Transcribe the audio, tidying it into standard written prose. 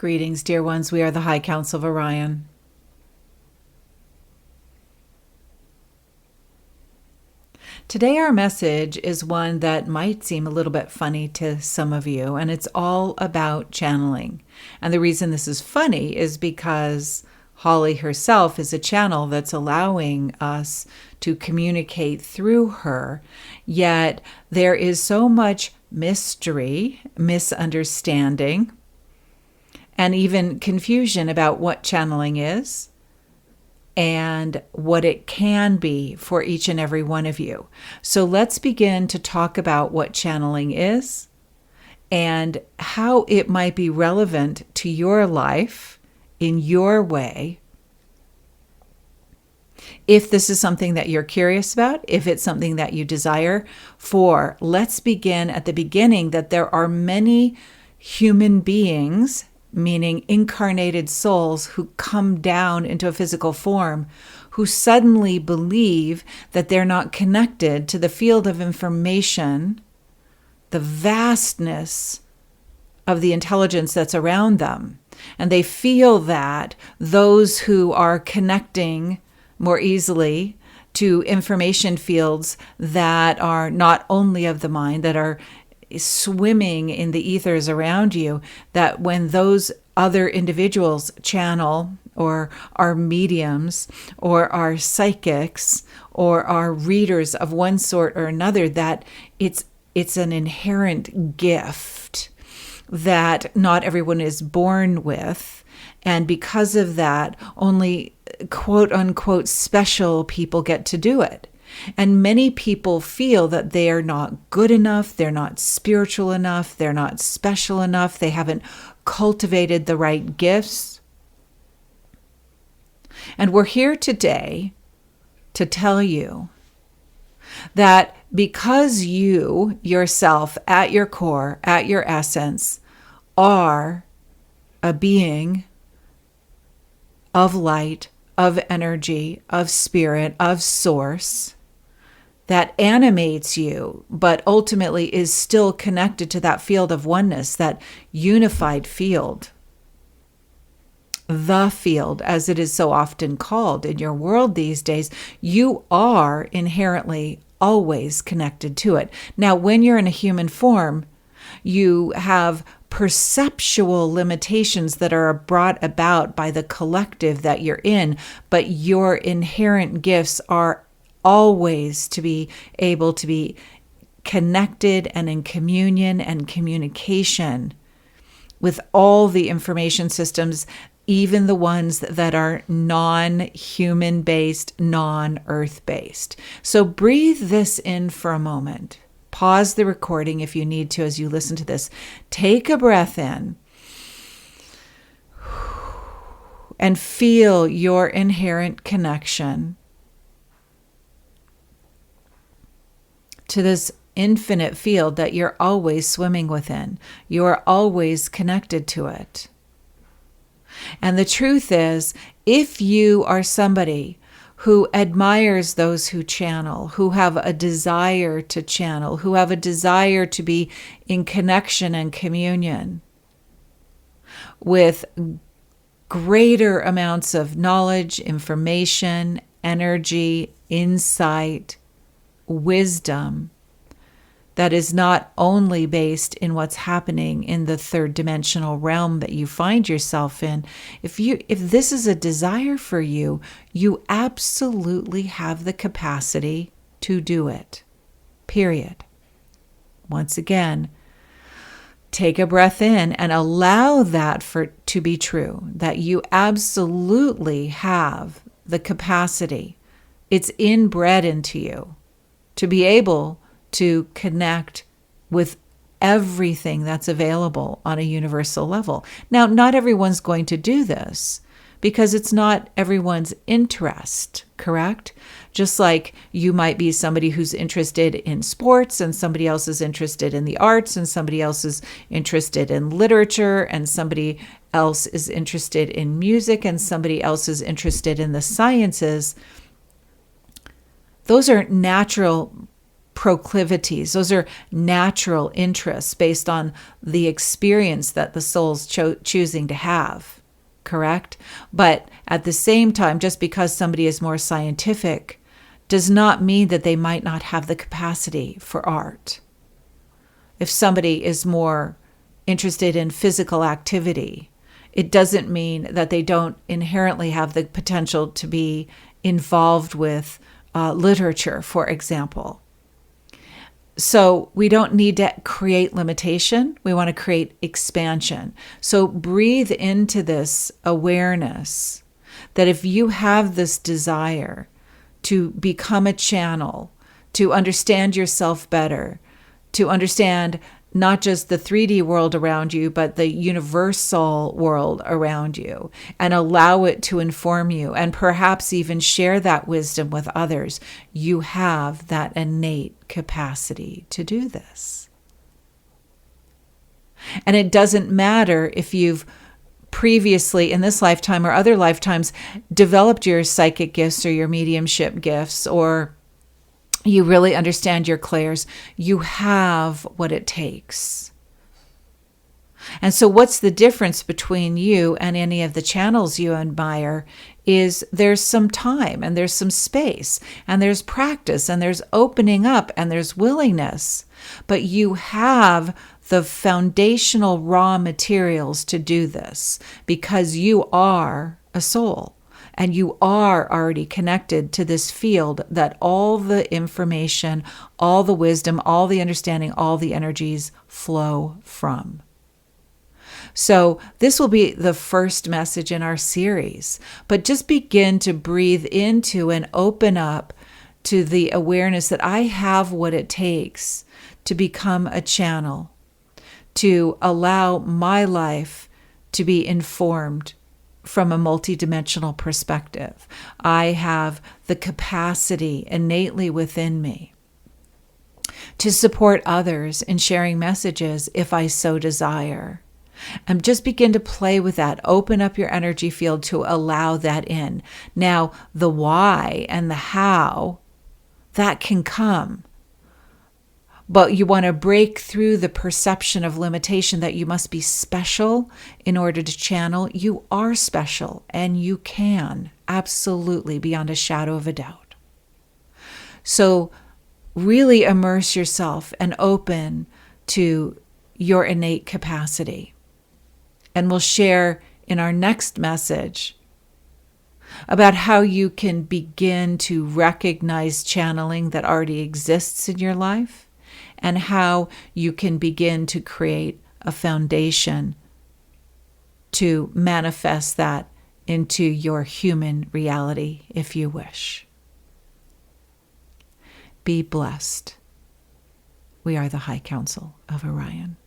Greetings, dear ones. We are the High Council of Orion. Today, our message is one that might seem a little bit funny to some of you, and it's all about channeling. And the reason this is funny is because Holly herself is a channel that's allowing us to communicate through her, yet there is so much mystery, misunderstanding, and even confusion about what channeling is and what it can be for each and every one of you. So let's begin to talk about what channeling is and how it might be relevant to your life in your way. If this is something that you're curious about, if it's something that you desire for, let's begin at the beginning that there are many human beings, meaning incarnated souls, who come down into a physical form, who suddenly believe that they're not connected to the field of information, the vastness of the intelligence that's around them. And they feel that those who are connecting more easily to information fields that are not only of the mind, that are swimming in the ethers around you, that when those other individuals channel or are mediums or are psychics or are readers of one sort or another, that it's an inherent gift that not everyone is born with. And because of that, only quote unquote special people get to do it. And many people feel that they are not good enough, they're not spiritual enough, they're not special enough, they haven't cultivated the right gifts. And we're here today to tell you that because you yourself, at your core, at your essence, are a being of light, of energy, of spirit, of source, that animates you, but ultimately is still connected to that field of oneness, that unified field. The field, as it is so often called in your world these days, you are inherently always connected to it. Now, when you're in a human form, you have perceptual limitations that are brought about by the collective that you're in, but your inherent gifts are always to be able to be connected and in communion and communication with all the information systems, even the ones that are non-human based, non-earth based. So breathe this in for a moment. Pause the recording if you need to as you listen to this. Take a breath in and feel your inherent connection to this infinite field that you're always swimming within. You are always connected to it. And the truth is, if you are somebody who admires those who channel, who have a desire to channel, who have a desire to be in connection and communion with greater amounts of knowledge, information, energy, insight, wisdom, that is not only based in what's happening in the third dimensional realm that you find yourself in. If this is a desire for you, you absolutely have the capacity to do it. Period. Once again, take a breath in and allow that to be true, that you absolutely have the capacity. It's inbred into you to be able to connect with everything that's available on a universal level. Now, not everyone's going to do this because it's not everyone's interest, correct? Just like you might be somebody who's interested in sports and somebody else is interested in the arts and somebody else is interested in literature and somebody else is interested in music and somebody else is interested in the sciences. Those are natural proclivities. Those are natural interests based on the experience that the soul's choosing to have, correct? But at the same time, just because somebody is more scientific does not mean that they might not have the capacity for art. If somebody is more interested in physical activity, it doesn't mean that they don't inherently have the potential to be involved with literature, for example. So we don't need to create limitation. We want to create expansion. So breathe into this awareness that if you have this desire to become a channel, to understand yourself better, to understand not just the 3D world around you, but the universal world around you, and allow it to inform you, and perhaps even share that wisdom with others, you have that innate capacity to do this. And it doesn't matter if you've previously, in this lifetime or other lifetimes, developed your psychic gifts or your mediumship gifts, or you really understand your clairs. You have what it takes. And so what's the difference between you and any of the channels you admire is there's some time and there's some space and there's practice and there's opening up and there's willingness. But you have the foundational raw materials to do this because you are a soul. And you are already connected to this field that all the information, all the wisdom, all the understanding, all the energies flow from. So this will be the first message in our series, but just begin to breathe into and open up to the awareness that I have what it takes to become a channel, to allow my life to be informed from a multidimensional perspective. I have the capacity innately within me to support others in sharing messages if I so desire. And just begin to play with that. Open up your energy field to allow that in. Now, the why and the how, that can come. But you want to break through the perception of limitation that you must be special in order to channel. You are special, and you can, absolutely, beyond a shadow of a doubt. So really immerse yourself and open to your innate capacity. And we'll share in our next message about how you can begin to recognize channeling that already exists in your life, and how you can begin to create a foundation to manifest that into your human reality, if you wish. Be blessed. We are the High Council of Orion.